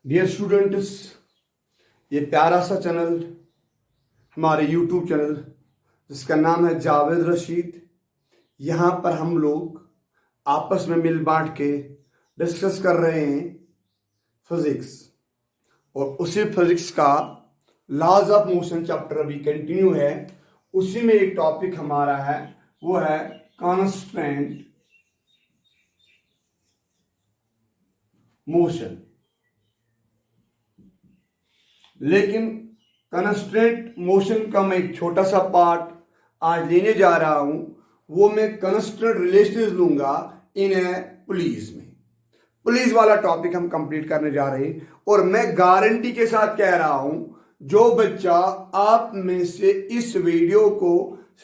Dear students, ये प्यारा सा चैनल हमारे यूट्यूब चैनल जिसका नाम है जावेद रशीद। यहाँ पर हम लोग आपस में मिल बांट के डिस्कस कर रहे हैं फिजिक्स, और उसी फिजिक्स का लॉज ऑफ मोशन चैप्टर अभी कंटिन्यू है। उसी में एक टॉपिक हमारा है, वो है कांस्टेंट मोशन। लेकिन कांस्टेंट मोशन का मैं एक छोटा सा पार्ट आज लेने जा रहा हूं, वो मैं कांस्टेंट रिलेशंस लूंगा इन ए पुलिस में। पुलिस वाला टॉपिक हम कंप्लीट करने जा रहे हैं, और मैं गारंटी के साथ कह रहा हूं, जो बच्चा आप में से इस वीडियो को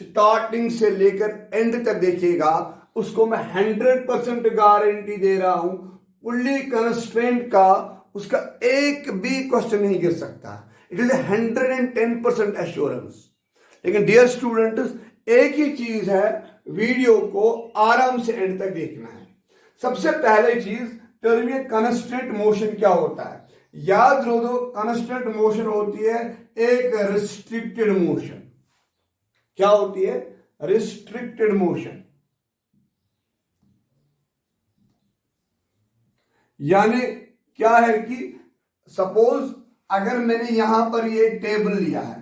स्टार्टिंग से लेकर एंड तक देखेगा, उसको मैं 100% गारंटी दे रहा हूं, पुली कंस्ट्रेंट का उसका एक भी क्वेश्चन नहीं गिर सकता। It is 110% assurance. लेकिन डियर स्टूडेंट्स, एक ही चीज है, वीडियो को आराम से एंड तक देखना है। सबसे पहले चीज, टर्म कांस्टेंट मोशन क्या होता है, याद रखो। कांस्टेंट मोशन होती है एक रिस्ट्रिक्टेड मोशन। क्या होती है? Restricted motion. यानी क्या है कि सपोज अगर मैंने यहां पर ये टेबल लिया है,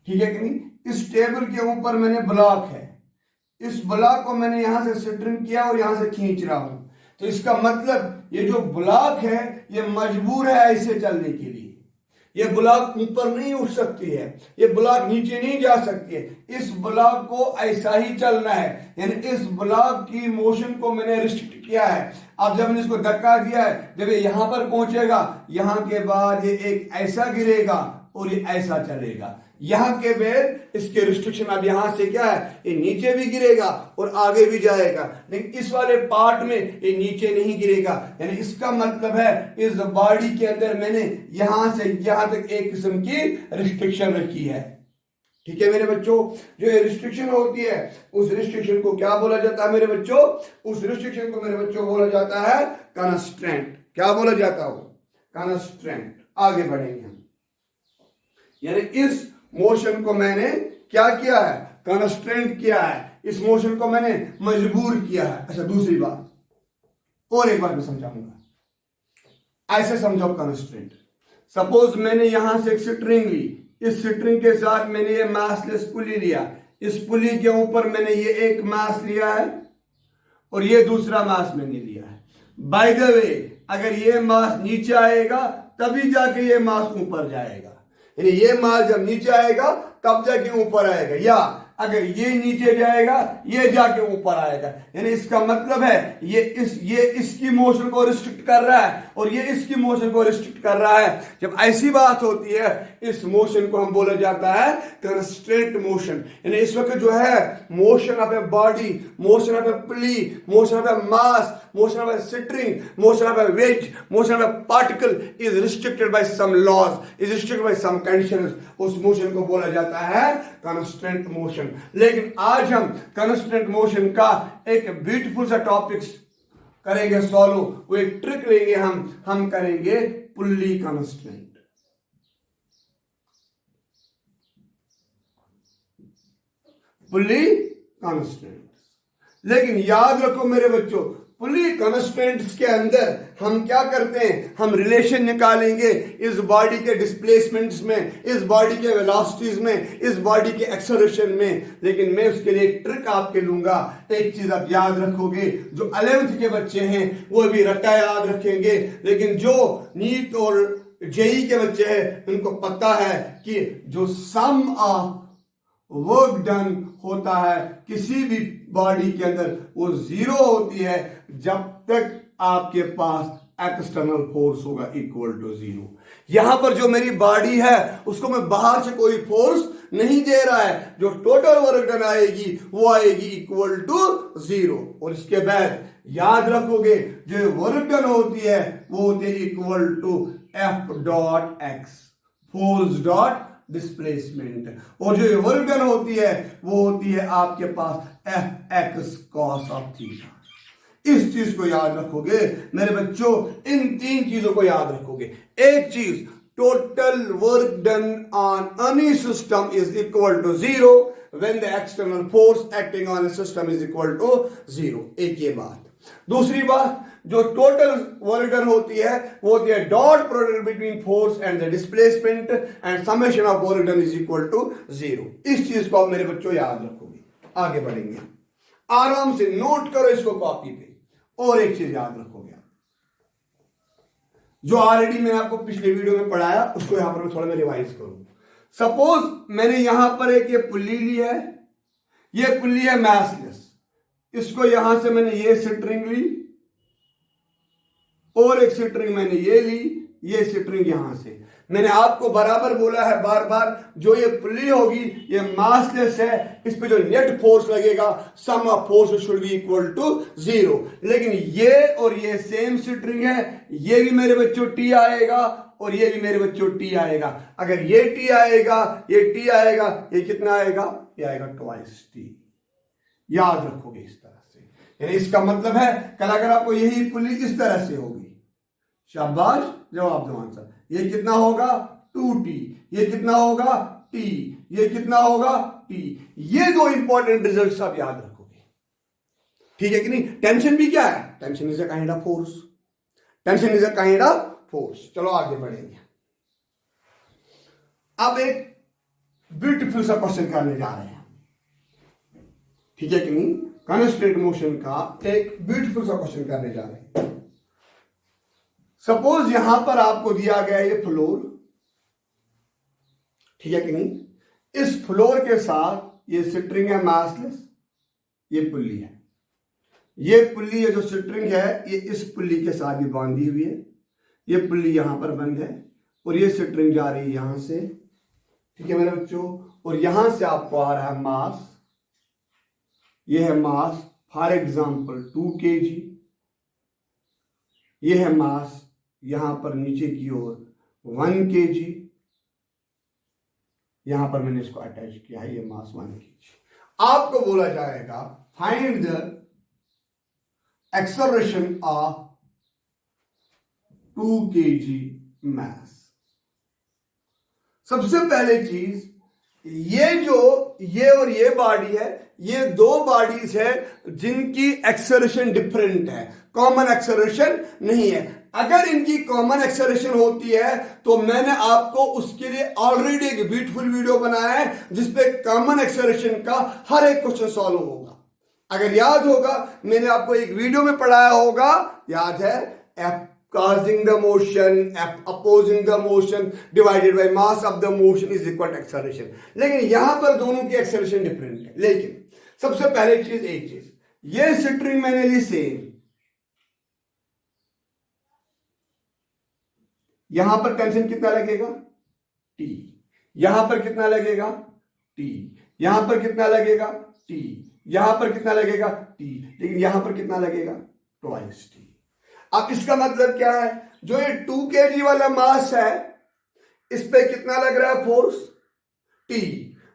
ठीक है कि नहीं, इस टेबल के ऊपर मैंने ब्लॉक है, इस ब्लॉक को मैंने यहां से स्ट्रिंग किया और यहां से खींच रहा हूं, तो इसका मतलब ये जो ब्लॉक है ये मजबूर है ऐसे चलने के लिए। ये ब्लॉक ऊपर नहीं उठ सकती है, ये ब्लॉक नीचे नहीं जा सकती है, इस ब्लॉक को ऐसा ही चलना है। यानी इस ब्लॉक की मोशन को मैंने रिस्ट्रिक्ट किया है। अब जब मैंने इसको धक्का दिया है, जब ये यहां पर पहुंचेगा, यहां के बाद ये एक ऐसा गिरेगा और ये ऐसा चलेगा। यहां के बाद इसके रिस्ट्रिक्शन, अब यहां से क्या है, ये नीचे भी गिरेगा और आगे भी जाएगा, लेकिन इस वाले पार्ट में ये नीचे नहीं गिरेगा। यानी इसका मतलब है इस बॉडी के अंदर मैंने यहां से यहां तक एक किस्म की रिस्ट्रिक्शन रखी है। ठीक है मेरे बच्चों, जो ये रिस्ट्रिक्शन होती है, उस रिस्ट्रिक्शन को क्या बोला जाता है मेरे बच्चों? उस रिस्ट्रिक्शन को मेरे बच्चों बोला जाता है कांस्टेंट। क्या बोला जाता है? कांस्टेंट। आगे बढ़ेंगे हम। यानी इस मोशन को मैंने क्या किया है? कांस्टेंट किया है। इस मोशन को मैंने मजबूर किया है। अच्छा, दूसरी बात और एक बार मैं समझाऊंगा। ऐसे समझाओ कांस्टेंट। सपोज मैंने यहां से एक स्ट्रिंग ली, इस स्ट्रिंग के साथ मैंने ये मासलेस पुली लिया, इस पुली के ऊपर मैंने ये एक मास लिया है और ये दूसरा मास मैंने लिया है। बाय द वे, अगर ये मास नीचे आएगा तभी जाके ये मास ऊपर जाएगा। यानी ये मास जब नीचे आएगा तब जाके ऊपर आएगा, या अगर ये नीचे जाएगा ये जाके ऊपर आएगा। यानी इसका मतलब है ये इसकी मोशन को रिस्ट्रिक्ट कर रहा है और ये इसकी मोशन को रिस्ट्रिक्ट कर रहा है। जब ऐसी बात होती है, इस मोशन को हम बोला जाता है कांस्टेंट मोशन। यानी इस वक्त जो है motion of a body, motion of A pulley, motion of A mass, motion of a string, motion of a weight, motion of a particle is restricted by some laws, is restricted by some conditions. उस motion को बोला जाता है constant motion. लेकिन आज हम constant motion का एक ब्यूटीफुल सा टॉपिक करेंगे सॉल्व। वो एक ट्रिक लेंगे हम करेंगे पुल्ली कांस्टेंट। Pulley constant. लेकिन याद रखो मेरे बच्चों, पुली कांस्टेंट्स के अंदर हम क्या करते हैं? हम रिलेशन निकालेंगे इस बॉडी के डिस्प्लेसमेंट्स में, इस बॉडी के वेलोसिटीज में, इस बॉडी के एक्सेलरेशन में। लेकिन मैं उसके लिए एक ट्रिक आपके लूंगा। एक चीज आप याद रखोगे, जो 11th के बच्चे हैं वो भी रट्टा याद रखेंगे, लेकिन जो नीट और जेई के बच्चे हैं उनको पता है कि जो सम ऑफ वर्क डन होता है किसी भी बॉडी के अंदर, वो जीरो होती है जब तक आपके पास एक्सटर्नल फोर्स होगा इक्वल टू जीरो। यहां पर जो मेरी बॉडी है उसको मैं बाहर से कोई फोर्स नहीं दे रहा है, जो टोटल वर्क डन आएगी वो आएगी इक्वल टू जीरो। और इसके बाद याद रखोगे, जो वर्क डन होती है वो होती है equal to F dot X, force dot displacement. और जो वर्क डन होती है वो होती है आपके पास F X cos of theta. इस चीज को याद रखोगे मेरे बच्चों, इन 3 चीजों को याद रखोगे। एक चीज, total work done on any system is equal to 0 when the external force acting on a system is equal to 0। एक ये बात। दूसरी बात, जो टोटल वर्क डन होती है वो होती है dot product between force and the displacement and summation of work done is equal to 0। इस चीज को आप मेरे बच्चों याद रखोगे। आगे बढ़ेंगे, आराम से नोट करो इसको कॉपी पे। और एक चीज याद रखोगे आप, जो ऑलरेडी मैंने आपको पिछले वीडियो में पढ़ाया उसको यहां पर मैं थोड़ा रिवाइज करूं। सपोज मैंने यहां पर एक ये पुल्ली ली है, ये पुल्ली है मैसलेस, इसको यहां से मैंने ये स्ट्रिंग ली और एक स्ट्रिंग मैंने ये ली, ये स्ट्रिंग यहां से। मैंने आपको बराबर बोला है बार बार, जो ये पुल्ली होगी ये मासलेस है, इस पे जो नेट फोर्स लगेगा sum of force should be equal to 0। लेकिन ये और ये सेम स्ट्रिंग है, ये भी मेरे बच्चों टी आएगा और ये भी मेरे बच्चों टी आएगा। अगर ये टी आएगा, ये टी आएगा, ये कितना आएगा? ये आएगा ट्वाइस टी। याद रखोगे इस तरह से, यानी इसका मतलब है कल अगर आपको यही पुल्ली इस तरह से होगी, शाबाश, जवाब दो आंसर। ये कितना होगा? 2t। ये कितना होगा? t। ये कितना होगा? t। ये 2 इंपॉर्टेंट रिजल्ट्स आप याद रखोगे, ठीक है कि नहीं? टेंशन भी क्या है? Tension is a kind of force. Tension is a kind of force. चलो आगे बढ़ेंगे। अब एक ब्यूटीफुल सा क्वेश्चन करने जा रहे हैं, ठीक है कि नहीं? कॉन्स्टेंट मोशन का एक ब्यूटीफुल सा क्वेश्चन करने जा रहे हैं। सपोज यहां पर आपको दिया गया ये फ्लोर, ठीक है कि नहीं? इस फ्लोर के साथ ये स्ट्रिंग है मासलेस, ये पुल्ली है। ये पुल्ली, ये जो स्ट्रिंग है ये इस पुल्ली के साथ भी बांधी हुई है। ये पुल्ली यहां पर बंद है और ये स्ट्रिंग जा रही है यहां से, ठीक है मेरे बच्चों? और यहां से आपको आ रहा है मास, ये है मास, फॉर एग्जाम्पल 2 kg। ये है मास यहां पर नीचे की ओर 1 kg। यहां पर मैंने इसको अटैच किया है, ये मास 1 kg। आपको बोला जाएगा find the acceleration of 2 kg मास। सबसे पहले चीज, ये और ये बॉडी है, ये 2 बॉडीज है जिनकी एक्सेलरेशन डिफरेंट है, कॉमन एक्सेलरेशन नहीं है। अगर इनकी कॉमन एक्सेलरेशन होती है तो मैंने आपको उसके लिए ऑलरेडी एक ब्यूटीफुल वीडियो बनाया है जिसपे कॉमन एक्सेलरेशन का हर एक क्वेश्चन सॉल्व होगा। अगर याद होगा, मैंने आपको एक वीडियो में पढ़ाया होगा, याद है? F causing the motion, F opposing the motion divided by mass of the motion is equal to acceleration। लेकिन यहां पर दोनों की एक्सेलरेशन डिफरेंट है। लेकिन सबसे पहले चीज, एक चीज, ये स्ट्रिंग मैंने ली सेम, यहां पर टेंशन कितना लगेगा? T। यहां पर कितना लगेगा? T। यहां पर कितना लगेगा? T। यहां पर कितना लगेगा? T। लेकिन यहां पर कितना लगेगा? Twice T। अब इसका मतलब क्या है? जो ये 2 kg वाला मास है इस पे कितना लग रहा है फोर्स? T।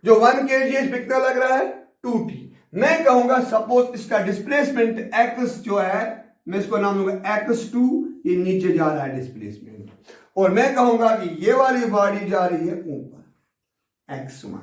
जो 1 kg है इस पे कितना लग रहा है? 2T। मैं कहूंगा सपोज इसका डिस्प्लेसमेंट x जो है, मैं इसको नाम दूंगा x2, ये नीचे जा रहा है डिस्प्लेसमेंट, और मैं कहूंगा कि ये वाली बॉडी जा रही है ऊपर, x1।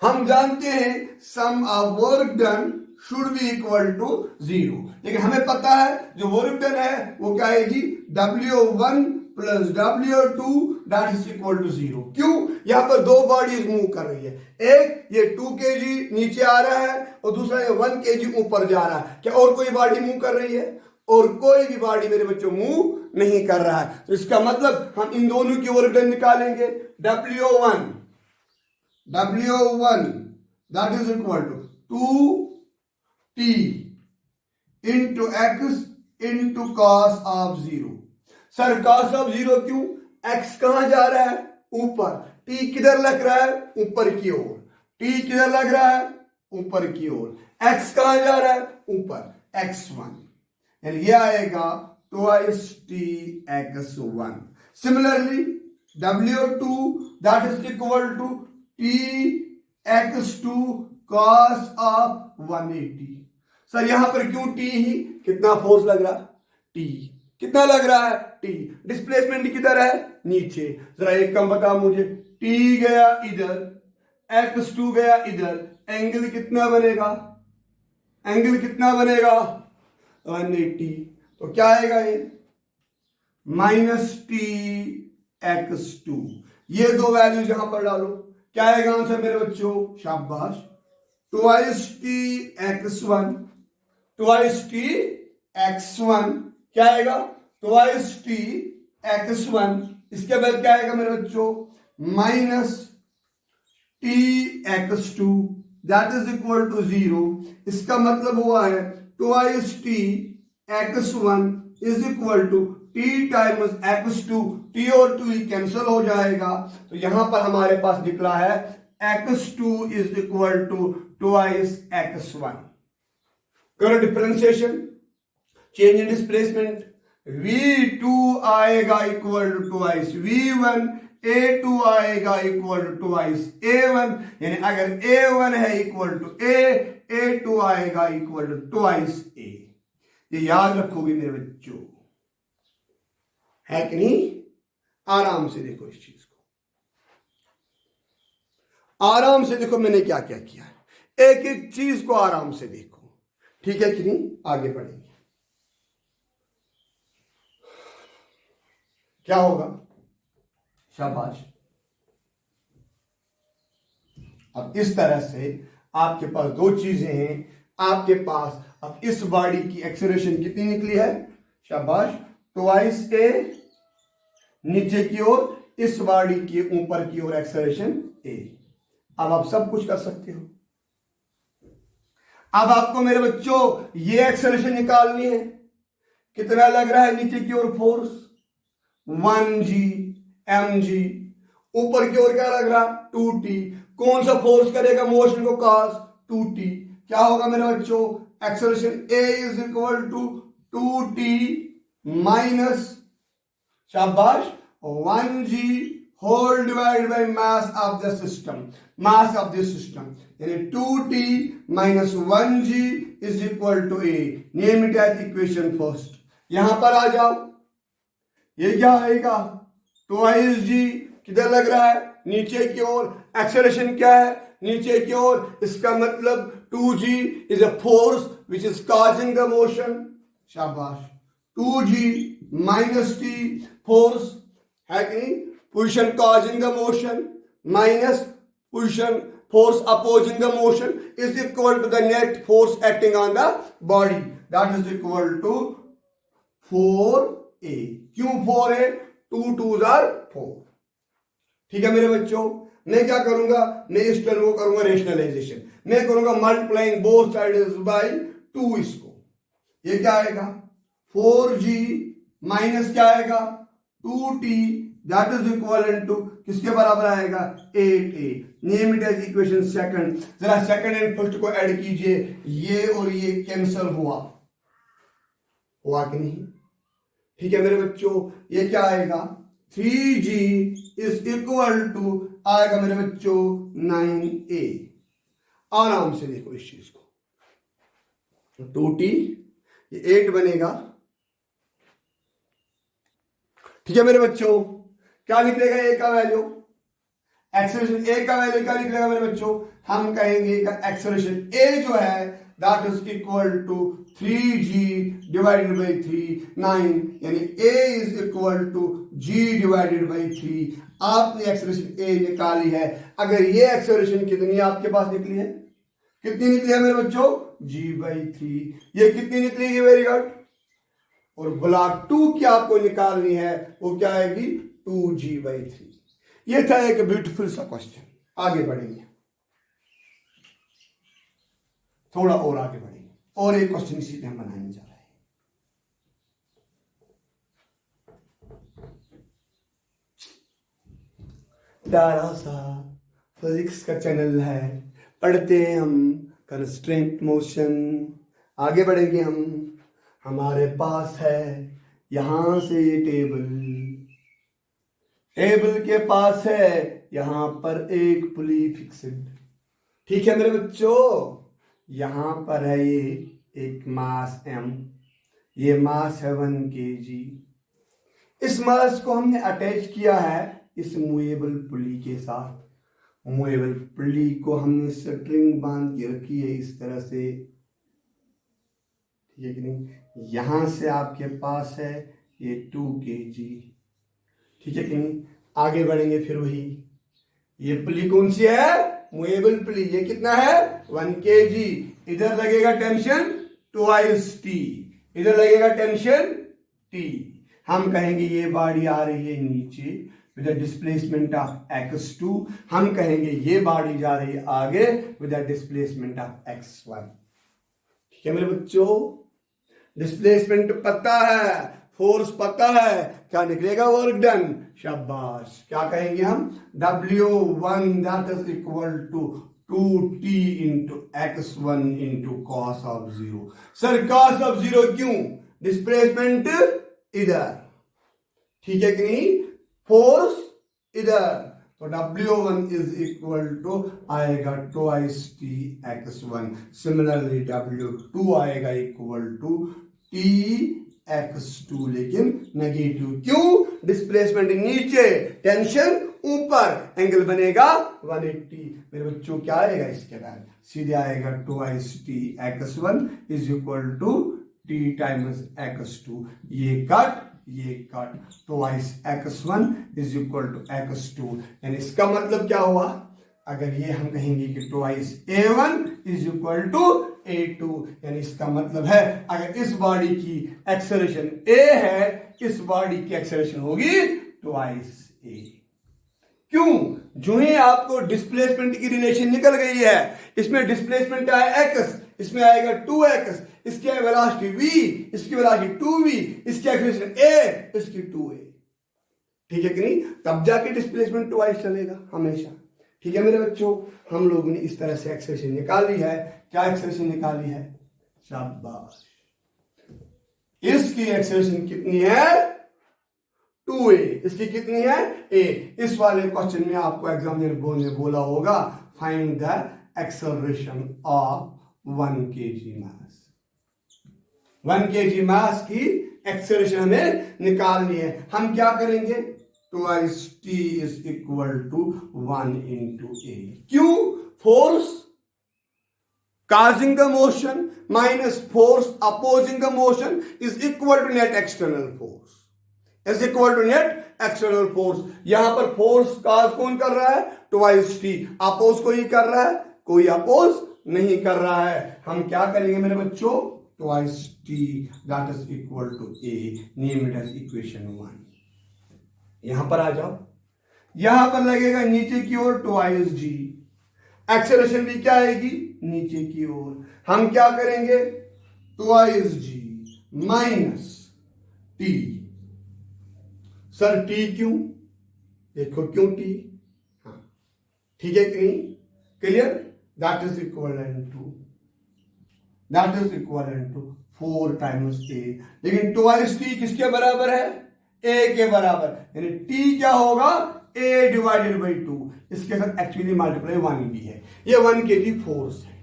हम जानते हैं sum of work done should be equal to 0, लेकिन हमें पता है जो वर्क डन है वो क्या है जी? W1 plus W2 that is equal to 0। क्यों? यहां पर 2 बॉडीज मूव कर रही है, एक ये 2 kg नीचे आ रहा है और दूसरा ये 1 kg ऊपर जा रहा है। क्या और कोई बॉडी मूव कर रही है? और कोई भी बॉडी मेरे बच्चों मूव नहीं कर रहा है। तो इसका मतलब हम इन दोनों की वर्क डन निकालेंगे। W1 that is equal to 2T into x into cos of 0। Sir cos of 0 क्यों? x कहां जा रहा है? ऊपर। t किधर लग रहा है? ऊपर की ओर। t किधर लग रहा है? ऊपर की ओर। x कहां जा रहा है? ऊपर, x1। यानी ये आएगा twice t x1। Similarly W2 that is equal to t x2 cos of 180। Sir यहां पर क्यों टी ही, कितना फोर्स लग रहा, टी, कितना लग रहा है, टी, डिस्प्लेसमेंट किधर है, नीचे। जरा एक काम बता मुझे, टी गया इधर, x2 गया इधर, एंगल कितना बनेगा, एंगल कितना बनेगा 180। तो क्या आएगा ये -t(x2), ये दो वैल्यूज यहां पर डालो, क्या आएगा आंसर मेरे बच्चों, शाबाश, 2t(x1), 2t(x1) क्या आएगा, 2t(x1), इसके बाद क्या आएगा मेरे बच्चों, -tx2 that is equal to 0। इसका मतलब हुआ है 2t(x1) is equal to t times x2, t और 2 कैंसिल हो जाएगा, तो यहां पर हमारे पास निकला है x2 is equal to 2x1। करो differentiation, change in displacement, v2 आएगा equal to 2x v1, a2 आएगा इक्वल टू 2x a1, यानी अगर a1 है इक्वल टू a2 आएगा इक्वल टू 2x a। ये याद रखोगे मेरे बच्चों, है कि नहीं। आराम से देखो इस चीज को, आराम से देखो मैंने क्या क्या किया है, एक एक चीज को आराम से देखो, ठीक है कि नहीं। आगे बढ़ेंगे, क्या होगा, शाबाश। अब इस तरह से आपके पास दो चीजें हैं, आपके पास अब इस बॉडी की एक्सेलरेशन कितनी निकली है, शाबाश, 2a, नीचे की ओर इस बॉडी के ऊपर की ओर एक्सेलरेशन a। अब आप सब कुछ कर सकते हो। अब आपको मेरे बच्चों ये एक्सेलरेशन निकालनी है, कितना लग रहा है नीचे की ओर फोर्स, 1g mg, ऊपर की ओर क्या लग रहा, 2t, कौन सा फोर्स करेगा मोशन को cos 2t, क्या होगा मेरे बच्चों, acceleration a is equal to 2t minus, शाबाश, 1g whole divided by mass of the system, mass of this system, यानी 2t minus 1g is equal to a। Name it as equation first. यहां पर आ जाओ, ये क्या आएगा, 2g किधर लग रहा है, नीचे की ओर, एक्सेलरेशन क्या है, नीचे की ओर, इसका मतलब 2g is a force which is causing the motion, शाबाश, 2g माइनस t फोर्स है कि नहीं, position causing the motion minus position force opposing the motion is equal to the net force acting on the body, that is equal to 4a। क्यों 4a, 2 2s are 4। ठीक है मेरे बच्चों, मैं क्या करूंगा, मैं इस टर्म को करूंगा रेशनलाइजेशन, मैं करूंगा मल्टीप्लाइंग बोथ साइड्स बाय 2, इसको, ये क्या आएगा 4g माइनस क्या आएगा 2t that is equal to किसके बराबर आएगा 8a। Name it as equation second. जरा सेकंड एंड फर्स्ट को ऐड कीजिए, ये और ये कैंसिल हुआ कि नहीं, ठीक है मेरे बच्चों। ये क्या आएगा 3g इज इक्वल टू आएगा मेरे बच्चों 9a। आराम से देखो इस चीज को, 2t ये 8 बनेगा, ठीक है मेरे बच्चों। क्या निकलेगा a का वैल्यू, एक्सेलरेशन a का वैल्यू क्या निकलेगा मेरे बच्चों, हम कहेंगे एक्सेलरेशन a जो है that is equal to 3g divided by 3, 9, यानी a is equal to g divided by 3। आपने एक्सेलरेशन a निकाली है, अगर ये एक्सेलरेशन कितनी आपके पास निकली है, कितनी निकली है मेरे बच्चों, g/3। ये कितनी निकलेगी, वेरी गुड। और ब्लॉक 2 की आपको निकालनी है, वो क्या आएगी 2g/3। ये था एक ब्यूटीफुल सा क्वेश्चन। आगे बढ़ेंगे, थोड़ा और आगे बढ़ेंगे, और एक क्वेश्चन इसी पे हम बनाने जा रहे हैं। प्यारा सा फिजिक्स का चैनल है, पढ़ते हैं हम कंस्ट्रेंट मोशन। आगे बढ़ेंगे हम, हमारे पास है यहां से ये टेबल के पास है यहां पर एक पुली फिक्स्ड, ठीक है मेरे बच्चों। यहां पर है ये एक मास m, ये मास है 1 kg। इस मास को हमने अटैच किया है इस मूवेबल पुली के साथ। मूवेबल पुली को हमने स्ट्रिंग बांध के रखी है इस तरह से, ठीक है कि नहीं। यहां से आपके पास है ये 2 kg, ठीक है कि नहीं। आगे बढ़ेंगे फिर वही, ये पुली कौन सी है, मूवेबल पुली, ये कितना है 1 kg। इधर लगेगा टेंशन ट्वाइस टी, इधर लगेगा टेंशन टी। हम कहेंगे ये बॉडी आ रही है नीचे with the displacement of x2, हम कहेंगे ये बॉडी जा रही है आगे with the displacement of x1। ठीक है मेरे बच्चों, डिस्प्लेसमेंट पता है, फोर्स पता है, क्या निकलेगा वर्क डन, शाबाश। क्या कहेंगे हम, W1 that is equal to 2t into x1 into cos of 0। Sir cos of 0 क्यों, डिस्प्लेसमेंट इधर, ठीक है कि नहीं, फोर्स इधर, तो W1 इज इक्वल टू आएगा twice T x1। Similarly W2 आएगा इक्वल टू टी x2, लेकिन नेगेटिव, क्यों, डिस्प्लेसमेंट नीचे, टेंशन ऊपर, एंगल बनेगा 180। मेरे बच्चों क्या आएगा इसके बाद, सीधे आएगा twice T x1 is equal to T times x2। ये कट, ये cut, twice x1 is equal to x2। यानी इसका मतलब क्या हुआ, अगर ये हम कहेंगे कि twice a1 is equal to a2, यानी इसका मतलब है अगर इस बॉडी की एक्सेलरेशन a है, इस बॉडी की एक्सेलरेशन होगी ट्वाइस a। क्यों, जो ही आपको डिस्प्लेसमेंट की रिलेशन निकल गई है, इसमें डिस्प्लेसमेंट आया x, इसमें आएगा 2x, इसकी वेलोसिटी v, इसकी वेलोसिटी 2v, इसकी एक्सेलरेशन a, इसकी 2a, ठीक है कि नहीं, तब जाके डिस्प्लेसमेंट ट्वाइस चलेगा हमेशा। ठीक है मेरे बच्चों, हम लोगों ने इस तरह से एक्सेलरेशन निकाली है। क्या एक्सेलरेशन निकाली है, शाबाश। इसकी एक्सेलरेशन कितनी है 2a, इसकी कितनी है a। इस वाले क्वेश्चन में आपको एग्जामिनर ने बोला होगा find the acceleration of 1 kg mass. 1 kg mass की एक्सेलरेशन हमें निकालनी है। हम क्या करेंगे, twice t is equal to 1 into a। क्यों, force causing the motion minus force opposing the motion is equal to net external force, is equal to net external force। यहां पर फोर्स काज कौन कर रहा है, ट्वाइस टी, अपोज कोई कर रहा है, कोई अपोज नहीं कर रहा है। हम क्या करेंगे मेरे बच्चों, twice T that is equal to a, name it as equation 1। यहां पर आ जाओ, यहां पर लगेगा नीचे की ओर ट्वाइस g, एक्सेलरेशन भी क्या आएगी नीचे की ओर। हम क्या करेंगे, twice g minus T. Sir T क्यों, देखो क्यों टी, हाँ ठीक है कि नहीं, clear, that is equivalent to 4 times a। लेकिन ट्वाइस टी किसके बराबर है, a के बराबर, यानी t क्या होगा a डिवाइडेड बाई 2। इसके साथ एक्चुअली मल्टीप्लाई 1 भी है, ये 1 kg फोर्स है।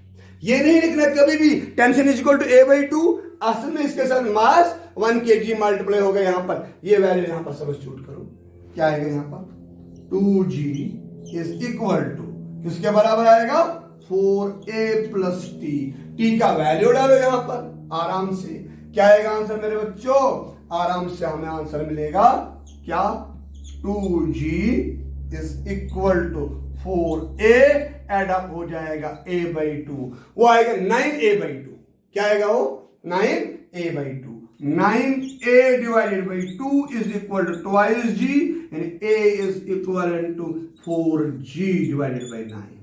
ये नहीं लिखना कभी भी tension is equal to a by 2, असल में इसके साथ मास 1 kg मल्टीप्लाई होगा। यहां पर ये वैल्यू यहां पर सब्स्टिट्यूट करो, क्या आएगा यहां पर 2g इज इक्वल टू किसके बराबर आएगा 4a प्लस t का वैल्यू डालो यहां पर आराम से। क्या आएगा आंसर मेरे बच्चों, आराम से हमें आंसर मिलेगा क्या, 2g is equal to 4a add up हो जाएगा a बाई 2, वो आएगा 9a बाई 2। क्या आएगा वो 9a by 2। 9a divided by 2 is equal to twice g, यानी a is equal to 4g divided by 9।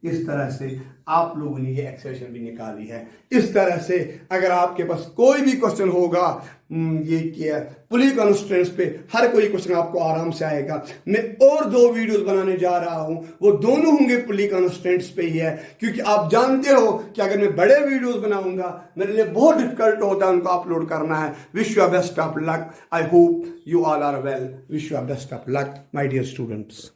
इस तरह से आप लोगों ने ये एक्सप्रेशन भी निकाली है। इस तरह से अगर आपके पास कोई भी क्वेश्चन होगा ये क्या पुली कॉन्स्टेंट्स पे, हर कोई क्वेश्चन आपको आराम से आएगा। मैं और 2 वीडियोस बनाने जा रहा हूं, वो दोनों होंगे पुली कॉन्स्टेंट्स पे ही है, क्योंकि आप जानते हो कि अगर मैं बड़े वीडियोस बनाऊंगा मेरे लिए बहुत डिफिकल्ट होता है उनको अपलोड करना है। Wish you best of luck, I hope you all are well, wish you best of luck my dear students.